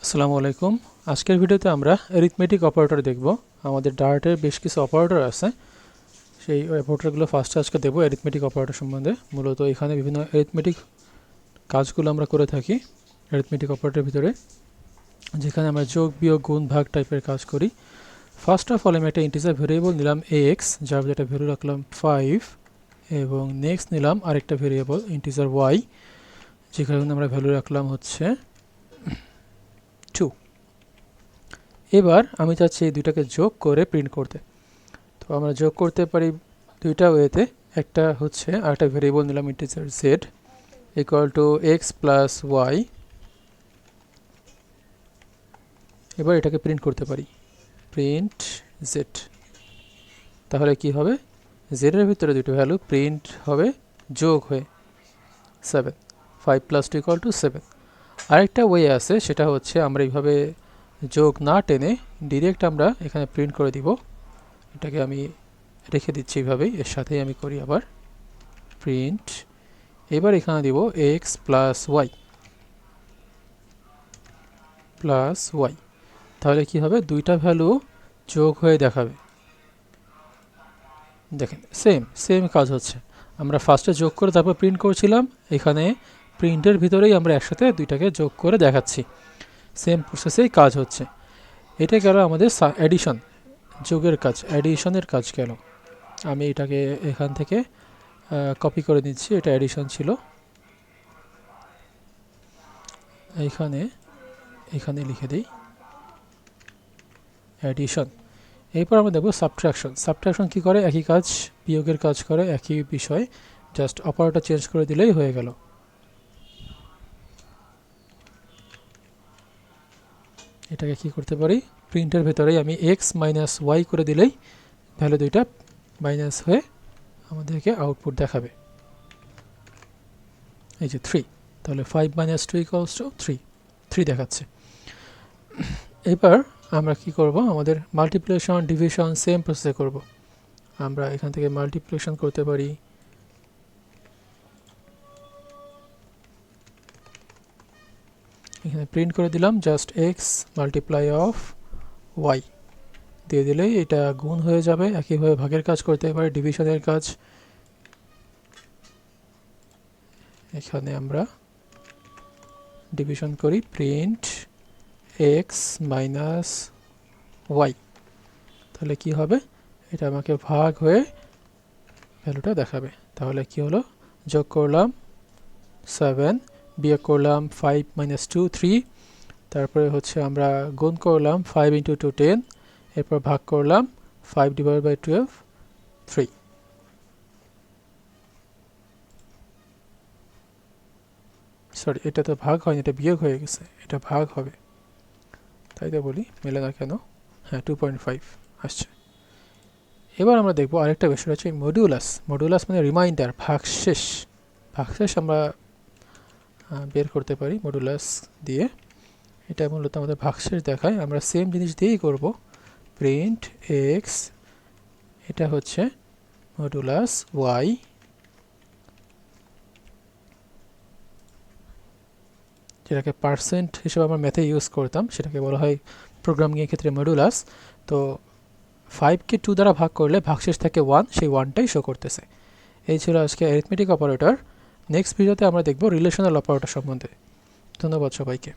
আসসালামু আলাইকুম। আজকের ভিডিওতে আমরা অ্যারিথমেটিক অপারেটর দেখব। আমাদের ডার্টের বেশ কিছু অপারেটর আছে, সেই অপারেটরগুলো ফার্স্টে আজকে দেবো অ্যারিথমেটিক অপারেটর সম্বন্ধে। মূলত এখানে বিভিন্ন অ্যারিথমেটিক কাজগুলো আমরা করে থাকি অ্যারিথমেটিক অপারেটরের ভিতরে, যেখানে আমরা যোগ বিয়োগ গুণ ভাগ টাইপের কাজ করি। ফার্স্ট অফ অল আমি একটা ইন্টিজার ভেরিয়েবল নিলাম এক্স, যার যেটা ভ্যালু রাখলাম 5, এবং নেক্সট নিলাম আরেকটা ভেরিয়েবল ইন্টিজার ওয়াই, যেখানে আমরা ভ্যালু রাখলাম হচ্ছে 2। এবার আমি চাচ্ছি এই দুইটাকে যোগ করে প্রিন্ট করতে। তো আমরা যোগ করতে পারি দুইটা ওয়েতে। একটা হচ্ছে আরেকটা ভেরিয়েবল নিলাম integer Z equal to X plus Y. এবার এটাকে প্রিন্ট করতে পারি, প্রিন্ট জেড। তাহলে কি হবে, জেডের ভিতরে দুটো ভ্যালু প্রিন্ট হবে যোগ হয়ে 7, 5 প্লাস 2 ইকুয়াল টু 7। আরেকটা ওয়ে আছে, সেটা হচ্ছে আমরা এইভাবে যোগ না টেনে ডিরেক্ট আমরা এখানে প্রিন্ট করে দিব। এটাকে আমি রেখে দিচ্ছি এইভাবেই, এর সাথেই আমি করি আবার প্রিন্ট। এবার এখানে দিব X plus Y plus Y. তাহলে কি হবে, দুইটা ভ্যালু যোগ হয়ে দেখাবে। দেখেন সেম কাজ হচ্ছে। আমরা ফার্স্টে যোগ করে তারপর প্রিন্ট করছিলাম, এখানে প্রিন্টের ভিতরেই আমরা একসাথে দুইটাকে যোগ করে দেখাচ্ছি। সেম প্রসেসেই কাজ হচ্ছে। এটা গেল আমাদের অ্যাডিশন, যোগের কাজ, অ্যাডিশনের কাজ গেল। আমি এটাকে এখান থেকে কপি করে নিচ্ছি, এটা অ্যাডিশন ছিল। এখানে লিখে দিই অ্যাডিশন। এরপর আমরা দেখব সাবট্রাকশন কি করে, একই কাজ, বিয়োগের কাজ করে, একই বিষয়, জাস্ট অপারেটর চেঞ্জ করে দিলেই হয়ে গেল। এটাকে কি করতে পারি, প্রিন্টের ভেতরেই আমি এক্স মাইনাস ওয়াই করে দিলেই ভ্যালু দুইটা মাইনাস হয়ে আমাদেরকে আউটপুট দেখাবে। এই যে 3, তাহলে 5 মাইনাস 2 ইকুয়ালস টু 3 দেখাচ্ছে। এবার আমরা কি করব, আমাদের মাল্টিপ্লিকেশন ডিভিশন সেম প্রসেসে করব। আমরা এখান থেকে মাল্টিপ্লিকেশন করতে পারি, এখানে প্রিন্ট করে দিলাম just X multiply of Y দিয়ে দিলেই এটা গুণ হয়ে যাবে। একইভাবে ভাগের কাজ করতে পারি, ডিভিশনের কাজ। এখানে আমরা ডিভিশন করি, প্রিন্ট এক্স মাইনাস ওয়াই। তাহলে কি হবে, এটা আমাকে ভাগ হয়ে ভ্যালুটা দেখাবে। তাহলে কি হলো, যোগ করলাম 7, বিয়োগ করলাম 5 মাইনাস 2 3, তারপরে হচ্ছে আমরা গুণ করলাম 5 ইন্টু 2 10, এরপর ভাগ করলাম 5 ডিভাইড বাই 12 3। সরি, এটা তো ভাগ হয়নি, এটা বিয়োগ হয়ে গেছে, এটা ভাগ হবে, তাই তো বলি মেলে না কেন। হ্যাঁ, 2.5 আসছে। এবার আমরা দেখব আরেকটা বিষয় হচ্ছে মডুলাস মানে রিমাইন্ডার, ভাগশেষ আমরা বের করতে পারি মডুলাস দিয়ে। এটা মূলত আমাদের ভাগশেষ দেখায়, আমরা সেম জিনিস দিয়েই করব, প্রিন্ট এক্স, এটা হচ্ছে মডুলাস ওয়াই, যেটাকে পার্সেন্ট হিসেবে আমরা ম্যাথে ইউজ করতাম, সেটাকে বলা হয় প্রোগ্রামিংয়ের ক্ষেত্রে মডুলাস। তো 5কে 2 দ্বারা ভাগ করলে ভাগশেষ থাকে 1, সেই 1টাই শো করতেছে। এই ছিল আজকে অ্যারিথমেটিক অপারেটর। নেক্সট ভিডিওতে আমরা দেখব রিলেশনাল অপারেটর সম্বন্ধে। ধন্যবাদ সবাইকে।